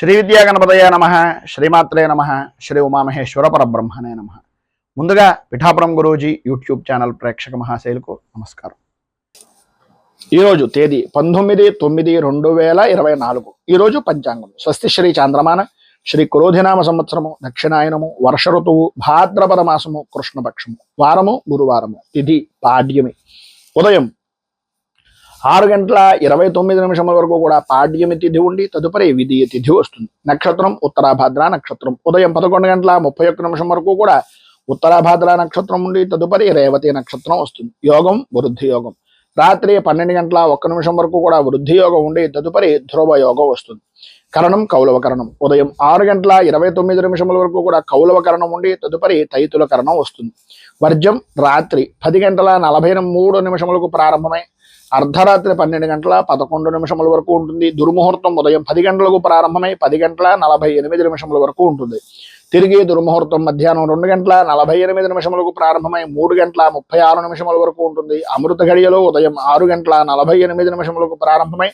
శ్రీ విద్యా గణపతయ నమ, శ్రీమాత్రే నమ, శ్రీ ఉమామహేశ్వర పరబ్రహ్మణే నమ. ముందుగా పిఠాపురం గురూజీ యూట్యూబ్ ఛానల్ ప్రేక్షక మహాశైలకు నమస్కారం. ఈరోజు తేదీ 19/9/2024. ఈరోజు పంచాంగం స్వస్తి శ్రీ చాంద్రమాన శ్రీ క్రోధినామ సంవత్సరము దక్షిణాయనము వర్ష ఋతువు భాద్రపద మాసము కృష్ణపక్షము వారము గురువారము తిథి పాడ్యమి. ఉదయం 6:29 వరకు కూడా పాడ్యమి తిథి ఉండి తదుపరి విధియ తిథి వస్తుంది. నక్షత్రం ఉత్తరాభాద్ర నక్షత్రం. ఉదయం 11:31 వరకు కూడా ఉత్తరాభాద్ర నక్షత్రం ఉండి తదుపరి రేవతి నక్షత్రం వస్తుంది. యోగం వృద్ధి యోగం. రాత్రి 12:01 వరకు కూడా వృద్ధి యోగం ఉండి తదుపరి ధ్రువ యోగం వస్తుంది. కరణం కౌలవ కరణం. ఉదయం 6:29 వరకు కూడా కౌలవ కరణం ఉండి తదుపరి తైతుల కరణం వస్తుంది. వర్జం రాత్రి 10:43 ప్రారంభమై అర్ధరాత్రి 12:11 వరకు ఉంటుంది. దుర్ముహూర్తం ఉదయం 10 గంటలకు ప్రారంభమై 10:48 వరకు ఉంటుంది. తిరిగి దుర్ముహూర్తం మధ్యాహ్నం 2:48 ప్రారంభమై 3:36 వరకు ఉంటుంది. అమృత గడియలో ఉదయం 6:48 ప్రారంభమై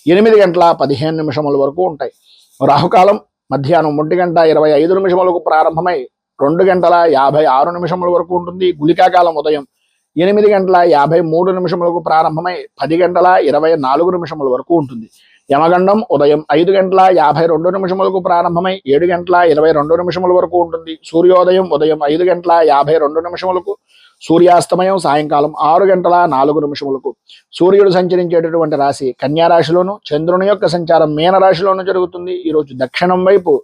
8:15 వరకు ఉంటాయి. రాహుకాలం మధ్యాహ్నం 1:25 ప్రారంభమై 2:56 వరకు ఉంటుంది. గుళికాకాలం ఉదయం 8:53 ప్రారంభమై 10:24 వరకు ఉంటుంది. యమగండం ఉదయం 5:52 ప్రారంభమై 7:22 వరకు ఉంటుంది. సూర్యోదయం ఉదయం 5:52 సూర్యాస్తమయం సాయంకాలం 6:04 సూర్యుడు సంచరించేటటువంటి రాశి కన్యారాశిలోను, చంద్రుని యొక్క సంచారం మీనరాశిలోను జరుగుతుంది. ఈరోజు దక్షిణం వైపు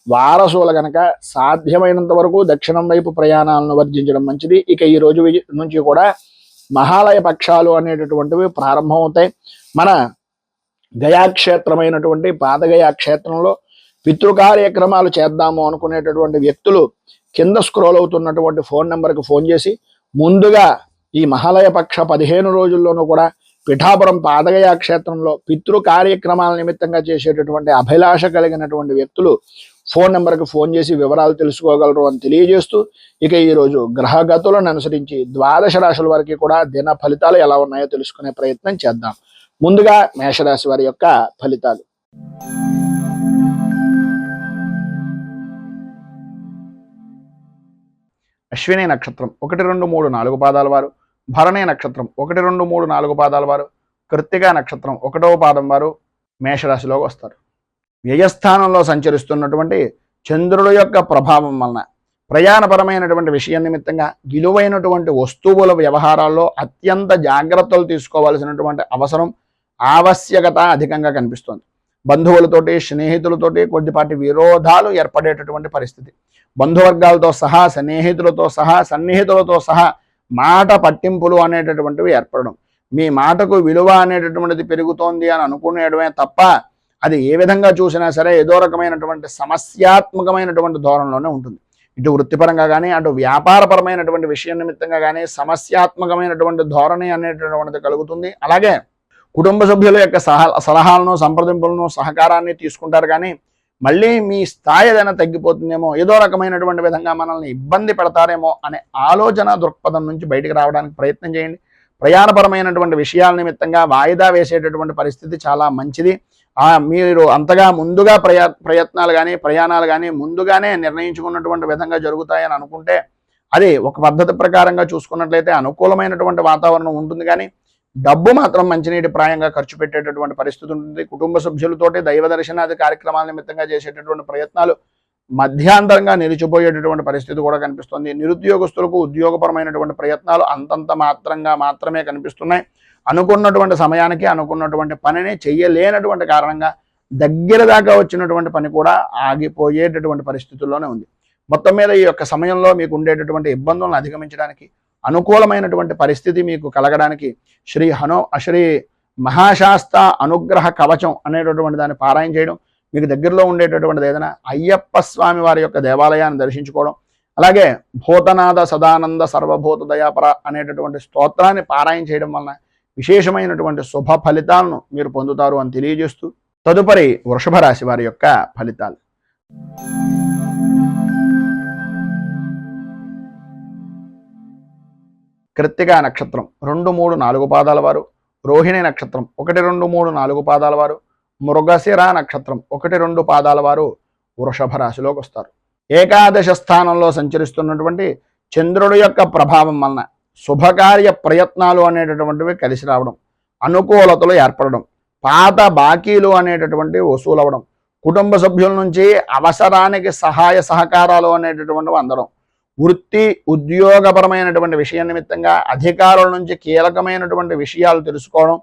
వారసుల గనక సాధ్యమైనంత వరకు దక్షిణం వైపు ప్రయాణాలను వర్జించడం మంచిది. ఇక ఈ రోజు నుంచి కూడా మహాలయ పక్షాలు అనేటటువంటివి ప్రారంభమవుతాయి. మన గయాక్షేత్రమైనటువంటి పాదగయా క్షేత్రంలో పితృ కార్యక్రమాలు చేద్దాము అనుకునేటటువంటి వ్యక్తులు కింద స్క్రోల్ అవుతున్నటువంటి ఫోన్ నెంబర్కి ఫోన్ చేసి ముందుగా ఈ మహాలయ పక్ష 15 రోజుల్లోనూ కూడా పిఠాపురం పాదగయా క్షేత్రంలో పితృ కార్యక్రమాల నిమిత్తంగా చేసేటటువంటి అభిలాష కలిగినటువంటి వ్యక్తులు ఫోన్ నెంబర్కి ఫోన్ చేసి వివరాలు తెలుసుకోగలరు అని తెలియజేస్తూ, ఇక ఈరోజు గ్రహగతులను అనుసరించి 12 రాశుల వారికి కూడా దిన ఫలితాలు ఎలా ఉన్నాయో తెలుసుకునే ప్రయత్నం చేద్దాం. ముందుగా మేషరాశి వారి యొక్క ఫలితాలు. అశ్విని నక్షత్రం 1, 2, 3, 4 పాదాల వారు, భరణి నక్షత్రం 1, 2, 3, 4 పాదాల వారు, కృత్తికా నక్షత్రం 1వ పాదం వారు మేషరాశిలోకి వస్తారు. వ్యయస్థానంలో సంచరిస్తున్నటువంటి చంద్రుడి యొక్క ప్రభావం వలన ప్రయాణపరమైనటువంటి విషయం నిమిత్తంగా విలువైనటువంటి వస్తువుల వ్యవహారాల్లో అత్యంత జాగ్రత్తలు తీసుకోవాల్సినటువంటి అవసరం ఆవశ్యకత అధికంగా కనిపిస్తుంది. బంధువులతోటి స్నేహితులతోటి కొద్దిపాటి విరోధాలు ఏర్పడేటటువంటి పరిస్థితి. బంధువర్గాలతో సహా స్నేహితులతో సహా సన్నిహితులతో సహా మాట పట్టింపులు అనేటటువంటివి ఏర్పడడం, మీ మాటకు విలువ అనేటటువంటిది పెరుగుతోంది అని అనుకునేయడమే తప్ప అది ఏ విధంగా చూసినా సరే ఏదో రకమైనటువంటి సమస్యాత్మకమైనటువంటి ధోరణిలోనే ఉంటుంది. ఇటు వృత్తిపరంగా కానీ అటు వ్యాపారపరమైనటువంటి విషయం నిమిత్తంగా కానీ సమస్యాత్మకమైనటువంటి ధోరణి అనేటటువంటిది కలుగుతుంది. అలాగే కుటుంబ సభ్యుల యొక్క సలహాలను సంప్రదింపులను సహకారాన్ని తీసుకుంటారు, కానీ మళ్ళీ మీ స్థాయి ఏదైనా తగ్గిపోతుందేమో, ఏదో రకమైనటువంటి విధంగా మనల్ని ఇబ్బంది పెడతారేమో అనే ఆలోచన దృక్పథం నుంచి బయటకు రావడానికి ప్రయత్నం చేయండి. ప్రయాణపరమైనటువంటి విషయాల నిమిత్తంగా వాయిదా వేసేటటువంటి పరిస్థితి చాలా మంచిది. మీరు అంతగా ముందుగా ప్రయత్నాలు కానీ ప్రయాణాలు కానీ ముందుగానే నిర్ణయించుకున్నటువంటి విధంగా జరుగుతాయని అనుకుంటే అది ఒక పద్ధతి ప్రకారంగా చూసుకున్నట్లయితే అనుకూలమైనటువంటి వాతావరణం ఉంటుంది, కానీ డబ్బు మాత్రం మంచినీటి ప్రాయంగా ఖర్చు పెట్టేటటువంటి పరిస్థితి ఉంటుంది. కుటుంబ సభ్యులతోటి దైవ దర్శనాది కార్యక్రమాల నిమిత్తంగా చేసేటటువంటి ప్రయత్నాలు మధ్యాంతరంగా నిలిచిపోయేటటువంటి పరిస్థితి కూడా కనిపిస్తుంది. నిరుద్యోగస్తులకు ఉద్యోగపరమైనటువంటి ప్రయత్నాలు అంతంత మాత్రమే కనిపిస్తున్నాయి. అనుకున్నటువంటి సమయానికి అనుకున్నటువంటి పనిని చెయ్యలేనటువంటి కారణంగా దగ్గర దాకా వచ్చినటువంటి పని కూడా ఆగిపోయేటటువంటి పరిస్థితుల్లోనే ఉంది. మొత్తం మీద ఈ యొక్క సమయంలో మీకు ఉండేటటువంటి ఇబ్బందులను అధిగమించడానికి అనుకూలమైనటువంటి పరిస్థితి మీకు కలగడానికి శ్రీ మహాశాస్త అనుగ్రహ కవచం అనేటటువంటి దాన్ని పారాయణ చేయడం, మీకు దగ్గరలో ఉండేటటువంటిది ఏదైనా అయ్యప్ప స్వామి వారి యొక్క దేవాలయాన్ని దర్శించుకోవడం, అలాగే భూతనాథ సదానంద సర్వభూత దయాపర అనేటటువంటి స్తోత్రాన్ని పారాయణ చేయడం వలన విశేషమైనటువంటి శుభ ఫలితాలను మీరు పొందుతారు అని తెలియజేస్తూ తదుపరి వృషభ రాశి వారి యొక్క ఫలితాలు. కృత్తికా నక్షత్రం 2, 3, 4 పాదాల వారు, రోహిణి నక్షత్రం 1, 2, 3, 4 పాదాల వారు, మృగశిర నక్షత్రం 1-2 పాదాల వారు వృషభ రాశిలోకి వస్తారు. ఏకాదశ స్థానంలో సంచరిస్తున్నటువంటి చంద్రుడి యొక్క ప్రభావం వలన శుభకార్య ప్రయత్నాలు అనేటటువంటివి కలిసి రావడం, అనుకూలతలు ఏర్పడడం, పాత బాకీలు అనేటటువంటివి వసూలవడం, కుటుంబ సభ్యుల నుంచి అవసరానికి సహాయ సహకారాలు అనేటటువంటివి అందడం, వృత్తి ఉద్యోగపరమైనటువంటి విషయం నిమిత్తంగా అధికారుల నుంచి కీలకమైనటువంటి విషయాలు తెలుసుకోవడం,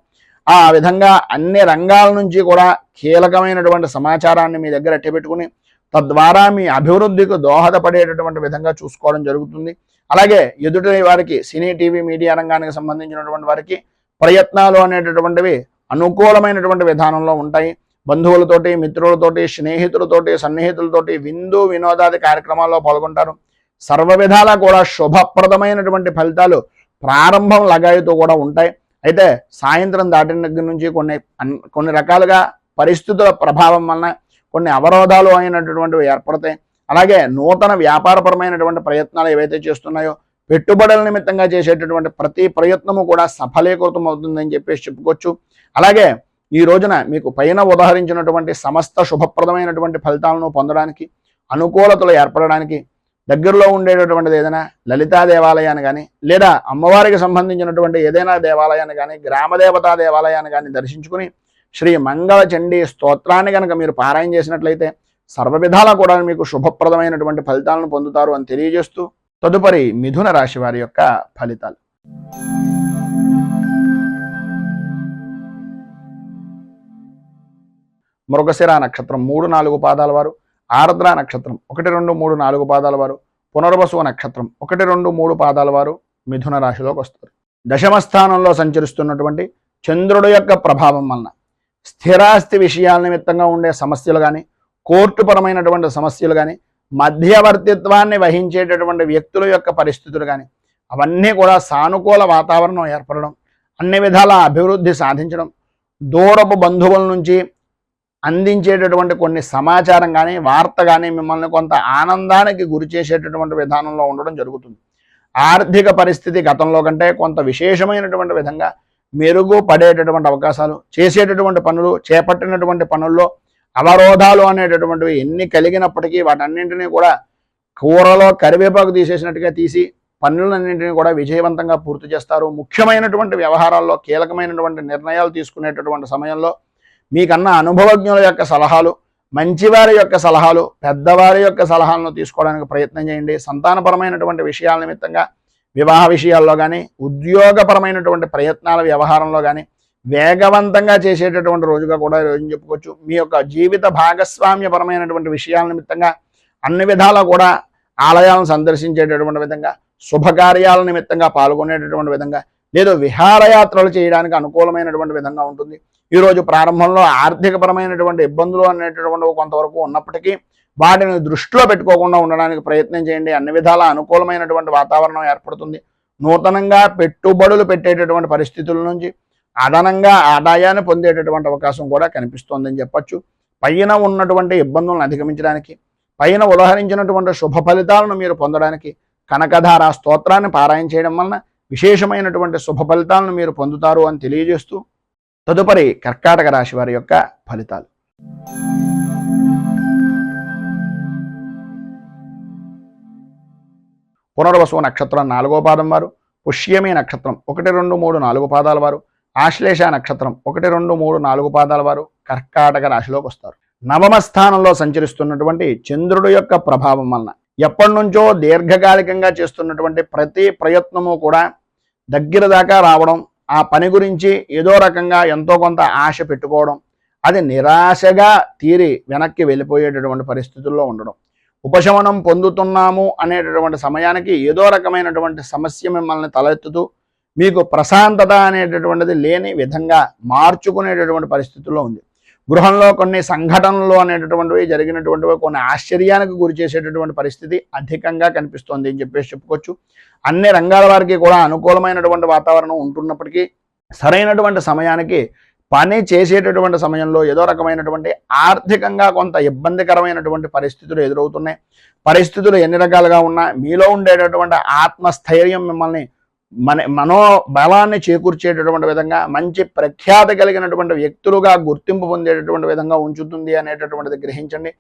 ఆ విధంగా అన్ని రంగాల నుంచి కూడా కీలకమైనటువంటి సమాచారాన్ని మీ దగ్గర అట్టపెట్టుకుని తద్వారా మీ అభివృద్ధికి దోహదపడేటటువంటి విధంగా చూసుకోవడం జరుగుతుంది. అలాగే ఎదుటి వారికి సినీ టీవీ మీడియా రంగానికి సంబంధించినటువంటి వారికి ప్రయత్నాలు అనేటటువంటివి అనుకూలమైనటువంటి విధానంలో ఉంటాయి. బంధువులతోటి, మిత్రులతోటి, స్నేహితులతోటి, సన్నిహితులతోటి విందు వినోదాది కార్యక్రమాల్లో పాల్గొంటారు. సర్వ విధాలా కూడా శుభప్రదమైనటువంటి ఫలితాలు ప్రారంభం లగాయితో కూడా ఉంటాయి. అయితే సాయంత్రం దాటిన దగ్గర నుంచి కొన్ని రకాలుగా పరిస్థితుల ప్రభావం వలన కొన్ని అవరోధాలు అయినటువంటివి ఏర్పడతాయి. అలాగే నూతన వ్యాపారపరమైనటువంటి ప్రయత్నాలు ఏవైతే చేస్తున్నాయో పెట్టుబడుల నిమిత్తంగా చేసేటటువంటి ప్రతి ప్రయత్నము కూడా సఫలీకృతం అవుతుందని చెప్పేసి చెప్పుకోవచ్చు. అలాగే ఈ రోజున మీకు పైన ఉదాహరించినటువంటి సమస్త శుభప్రదమైనటువంటి ఫలితాలను పొందడానికి, అనుకూలతలు ఏర్పడడానికి దగ్గరలో ఉండేటటువంటిది ఏదైనా లలితా దేవాలయాన్ని కానీ లేదా అమ్మవారికి సంబంధించినటువంటి ఏదైనా దేవాలయాన్ని కానీ గ్రామదేవతా దేవాలయాన్ని కానీ దర్శించుకుని శ్రీ మంగళ చండీ స్తోత్రాన్ని కనుక మీరు పారాయణ చేసినట్లయితే సర్వ విధాలా కూడా మీకు శుభప్రదమైనటువంటి ఫలితాలను పొందుతారు అని తెలియజేస్తూ తదుపరి మిథున రాశి వారి యొక్క ఫలితాలు. మృగశిర నక్షత్రం 3-4 పాదాల వారు, ఆర్ద్ర నక్షత్రం 1-2-3-4 పాదాల వారు, పునర్వసు నక్షత్రం 1-2-3 పాదాల వారు మిథున రాశిలోకి వస్తారు. దశమ స్థానంలో సంచరిస్తున్నటువంటి చంద్రుడు యొక్క ప్రభావం వలన స్థిరాస్తి విషయాల నిమిత్తంగా ఉండే సమస్యలు కానీ, కోర్టు పరమైనటువంటి సమస్యలు కానీ, మధ్యవర్తిత్వాన్ని వహించేటటువంటి వ్యక్తుల యొక్క పరిస్థితులు కానీ అవన్నీ కూడా సానుకూల వాతావరణం ఏర్పడడం, అన్ని విధాల అభివృద్ధి సాధించడం, దూరపు బంధువుల నుంచి అందించేటటువంటి కొన్ని సమాచారం కానీ వార్త కానీ మిమ్మల్ని కొంత ఆనందానికి గురి చేసేటటువంటి విధానంలో ఉండడం జరుగుతుంది. ఆర్థిక పరిస్థితి గతంలో కంటే కొంత విశేషమైనటువంటి విధంగా మెరుగుపడేటటువంటి అవకాశాలు, చేసేటటువంటి పనులు, చేపట్టినటువంటి పనుల్లో అవరోధాలు అనేటటువంటివి ఎన్ని కలిగినప్పటికీ వాటన్నింటినీ కూడా కూరలో కరివేపాకు తీసేసినట్టుగా తీసి పనులన్నింటినీ కూడా విజయవంతంగా పూర్తి చేస్తారు. ముఖ్యమైనటువంటి వ్యవహారాల్లో కీలకమైనటువంటి నిర్ణయాలు తీసుకునేటటువంటి సమయంలో మీకన్నా అనుభవజ్ఞుల యొక్క సలహాలు, మంచివారి యొక్క సలహాలు, పెద్దవారి యొక్క సలహాలను తీసుకోవడానికి ప్రయత్నం చేయండి. సంతానపరమైనటువంటి విషయాల నిమిత్తంగా వివాహ విషయాల్లో కానీ, ఉద్యోగపరమైనటువంటి ప్రయత్నాల వ్యవహారంలో కానీ వేగవంతంగా చేసేటటువంటి రోజుగా కూడా ఈరోజు చెప్పుకోవచ్చు. మీ యొక్క జీవిత భాగస్వామ్యపరమైనటువంటి విషయాల నిమిత్తంగా అన్ని విధాలా కూడా ఆలయాలను సందర్శించేటటువంటి విధంగా, శుభకార్యాల నిమిత్తంగా పాల్గొనేటటువంటి విధంగా, లేదా విహారయాత్రలు చేయడానికి అనుకూలమైనటువంటి విధంగా ఉంటుంది. ఈరోజు ప్రారంభంలో ఆర్థికపరమైనటువంటి ఇబ్బందులు అనేటటువంటివి కొంతవరకు ఉన్నప్పటికీ వాటిని దృష్టిలో పెట్టుకోకుండా ఉండడానికి ప్రయత్నం చేయండి. అన్ని విధాలా అనుకూలమైనటువంటి వాతావరణం ఏర్పడుతుంది. నూతనంగా పెట్టుబడులు పెట్టేటటువంటి పరిస్థితుల నుంచి అదనంగా ఆదాయాన్ని పొందేటటువంటి అవకాశం కూడా కనిపిస్తోందని చెప్పచ్చు. పైన ఉన్నటువంటి ఇబ్బందులను అధిగమించడానికి, పైన ఉదాహరించినటువంటి శుభ ఫలితాలను మీరు పొందడానికి కనకధార స్తోత్రాన్ని పారాయణ చేయడం వలన విశేషమైనటువంటి శుభ ఫలితాలను మీరు పొందుతారు అని తెలియజేస్తూ తదుపరి కర్కాటక రాశి వారి యొక్క ఫలితాలు. పునర్వసు నక్షత్రం 4వ పాదం వారు, పుష్యమి నక్షత్రం 1-2-3-4 పాదాల వారు, ఆశ్లేష నక్షత్రం 1-2-3-4 పాదాల వారు కర్కాటక రాశిలోకి వస్తారు. నవమ స్థానంలో సంచరిస్తున్నటువంటి చంద్రుడు యొక్క ప్రభావం వలన ఎప్పటి నుంచో దీర్ఘకాలికంగా చేస్తున్నటువంటి ప్రతి ప్రయత్నము కూడా దగ్గర దాకా రావడం, ఆ పని గురించి ఏదో రకంగా ఎంతో కొంత ఆశ పెట్టుకోవడం, అది నిరాశగా తీరి వెనక్కి వెళ్ళిపోయేటటువంటి పరిస్థితుల్లో ఉండడం, ఉపశమనం పొందుతున్నాము అనేటటువంటి సమయానికి ఏదో రకమైనటువంటి సమస్య మిమ్మల్ని తలెత్తుతూ మీకు ప్రశాంతత అనేటటువంటిది లేని విధంగా మార్చుకునేటటువంటి పరిస్థితుల్లో ఉంది. గృహంలో కొన్ని సంఘటనలు అనేటటువంటివి జరిగినటువంటివి కొన్ని ఆశ్చర్యానికి గురి చేసేటటువంటి పరిస్థితి అధికంగా కనిపిస్తోంది అని చెప్పేసి చెప్పుకోవచ్చు. అన్ని రంగాల వారికి కూడా అనుకూలమైనటువంటి వాతావరణం ఉంటున్నప్పటికీ సరైనటువంటి సమయానికి పని చేసేటటువంటి సమయంలో ఏదో రకమైనటువంటి ఆర్థికంగా కొంత ఇబ్బందికరమైనటువంటి పరిస్థితులు ఎదురవుతున్నాయి. పరిస్థితులు ఎన్ని రకాలుగా ఉన్నా మీలో ఉండేటటువంటి ఆత్మస్థైర్యం మిమ్మల్ని మనోబలాన్ని చేకూర్చేటటువంటి విధంగా, మంచి ప్రఖ్యాతి కలిగినటువంటి వ్యక్తులుగా గుర్తింపు పొందేటటువంటి విధంగా ఉంచుతుంది అనేటటువంటిది గ్రహించండి.